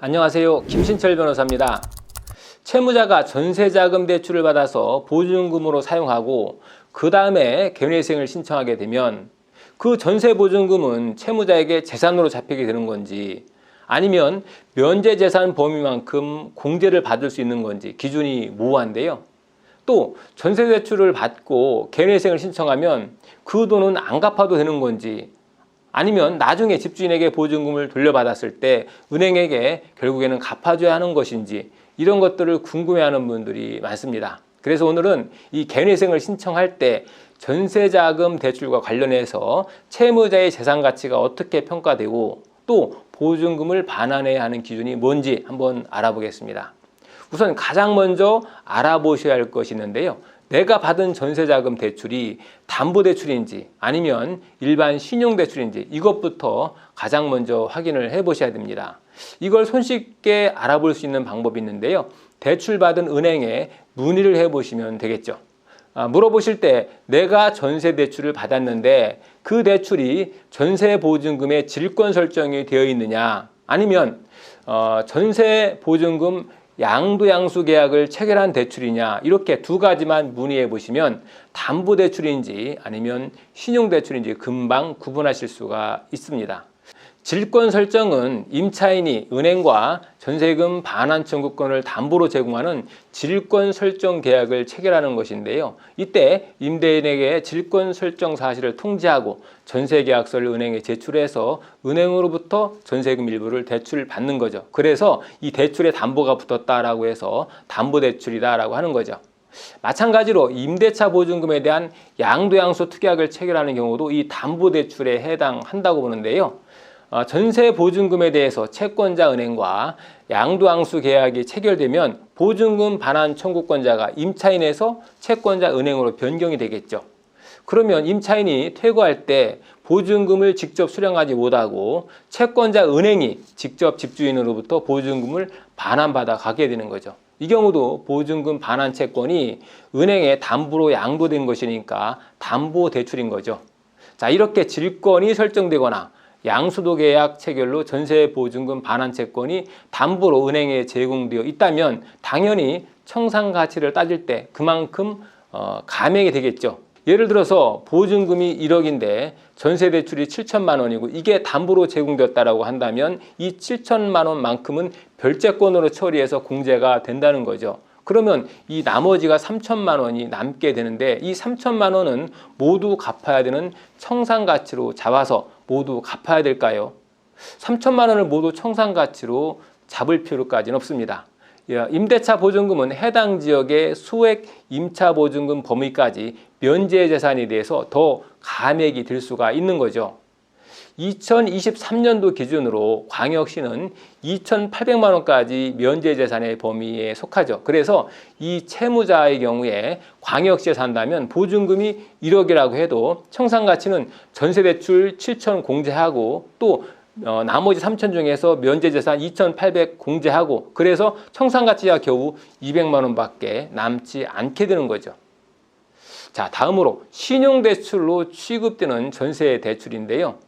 안녕하세요. 김신철 변호사입니다. 채무자가 전세자금 대출을 받아서 보증금으로 사용하고 그 다음에 개인회생을 신청하게 되면 그 전세보증금은 채무자에게 재산으로 잡히게 되는 건지 아니면 면제재산 범위만큼 공제를 받을 수 있는 건지 기준이 모호한데요. 또 전세대출을 받고 개인회생을 신청하면 그 돈은 안 갚아도 되는 건지 아니면 나중에 집주인에게 보증금을 돌려받았을 때 은행에게 결국에는 갚아줘야 하는 것인지 이런 것들을 궁금해하는 분들이 많습니다. 그래서 오늘은 이 개인회생을 신청할 때 전세자금 대출과 관련해서 채무자의 재산 가치가 어떻게 평가되고 또 보증금을 반환해야 하는 기준이 뭔지 한번 알아보겠습니다. 우선 가장 먼저 알아보셔야 할 것이 있는데요. 내가 받은 전세자금 대출이 담보대출인지 아니면 일반 신용대출인지 이것부터 가장 먼저 확인을 해 보셔야 됩니다. 이걸 손쉽게 알아볼 수 있는 방법이 있는데요. 대출받은 은행에 문의를 해 보시면 되겠죠. 물어보실 때 내가 전세대출을 받았는데 그 대출이 전세보증금의 질권 설정이 되어 있느냐 아니면 전세보증금 양도양수 계약을 체결한 대출이냐 이렇게 두 가지만 문의해 보시면 담보대출인지 아니면 신용대출인지 금방 구분하실 수가 있습니다. 질권 설정은 임차인이 은행과 전세금 반환 청구권을 담보로 제공하는 질권 설정 계약을 체결하는 것인데요. 이때 임대인에게 질권 설정 사실을 통지하고 전세 계약서를 은행에 제출해서 은행으로부터 전세금 일부를 대출받는 거죠. 그래서 이 대출에 담보가 붙었다라고 해서 담보대출이다라고 하는 거죠. 마찬가지로 임대차 보증금에 대한 양도양수 특약을 체결하는 경우도 이 담보대출에 해당한다고 보는데요. 전세 보증금에 대해서 채권자 은행과 양도양수 계약이 체결되면 보증금 반환 청구권자가 임차인에서 채권자 은행으로 변경이 되겠죠. 그러면 임차인이 퇴거할 때 보증금을 직접 수령하지 못하고 채권자 은행이 직접 집주인으로부터 보증금을 반환받아 가게 되는 거죠. 이 경우도 보증금 반환 채권이 은행에 담보로 양도된 것이니까 담보대출인 거죠. 자, 이렇게 질권이 설정되거나 양수도 계약 체결로 전세보증금 반환 채권이 담보로 은행에 제공되어 있다면 당연히 청산 가치를 따질 때 그만큼 감액이 되겠죠. 예를 들어서 보증금이 1억인데 전세대출이 7천만 원이고 이게 담보로 제공되었다고 한다면 이 7천만 원만큼은 별채권으로 처리해서 공제가 된다는 거죠. 그러면 이 나머지가 3천만 원이 남게 되는데 이 3천만 원은 모두 갚아야 되는 청산가치로 잡아서 모두 갚아야 될까요? 3천만 원을 모두 청산가치로 잡을 필요까지는 없습니다. 임대차 보증금은 해당 지역의 소액 임차보증금 범위까지 면제재산에 대해서 더 감액이 될 수가 있는 거죠. 2023년도 기준으로 광역시는 2,800만 원까지 면제재산의 범위에 속하죠. 그래서 이 채무자의 경우에 광역시에 산다면 보증금이 1억이라고 해도 청산가치는 전세대출 7천 공제하고 또 나머지 3천 중에서 면제재산 2,800 공제하고 그래서 청산가치가 겨우 200만 원밖에 남지 않게 되는 거죠. 자, 다음으로 신용대출로 취급되는 전세대출인데요.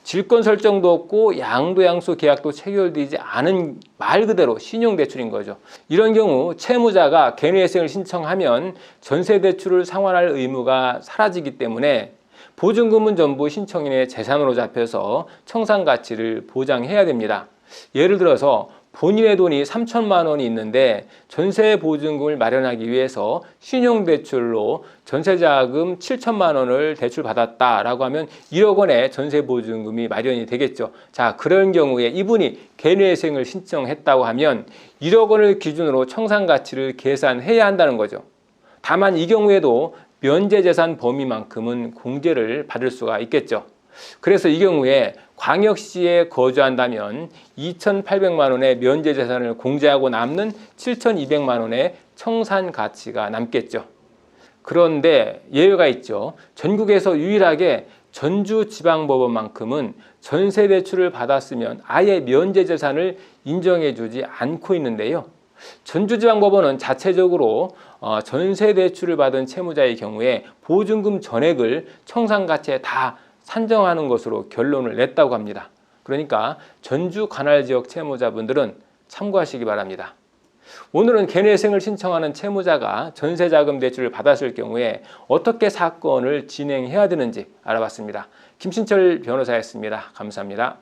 질권 설정도 없고 양도양수 계약도 체결되지 않은 말 그대로 신용대출인 거죠. 이런 경우 채무자가 개인회생을 신청하면 전세대출을 상환할 의무가 사라지기 때문에 보증금은 전부 신청인의 재산으로 잡혀서 청산가치를 보장해야 됩니다. 예를 들어서 본인의 돈이 3천만 원이 있는데 전세 보증금을 마련하기 위해서 신용대출로 전세자금 7천만 원을 대출받았다라고 하면 1억 원의 전세 보증금이 마련이 되겠죠. 자, 그런 경우에 이분이 개인회생을 신청했다고 하면 1억 원을 기준으로 청산가치를 계산해야 한다는 거죠. 다만 이 경우에도 면제재산 범위만큼은 공제를 받을 수가 있겠죠. 그래서 이 경우에 광역시에 거주한다면 2,800만 원의 면제재산을 공제하고 남는 7,200만 원의 청산가치가 남겠죠. 그런데 예외가 있죠. 전국에서 유일하게 전주지방법원만큼은 전세대출을 받았으면 아예 면제재산을 인정해주지 않고 있는데요. 전주지방법원은 자체적으로 전세대출을 받은 채무자의 경우에 보증금 전액을 청산가치에 다 산정하는 것으로 결론을 냈다고 합니다. 그러니까 전주 관할 지역 채무자분들은 참고하시기 바랍니다. 오늘은 개내생을 신청하는 채무자가 전세자금 대출을 받았을 경우에 어떻게 사건을 진행해야 되는지 알아봤습니다. 김신철 변호사였습니다. 감사합니다.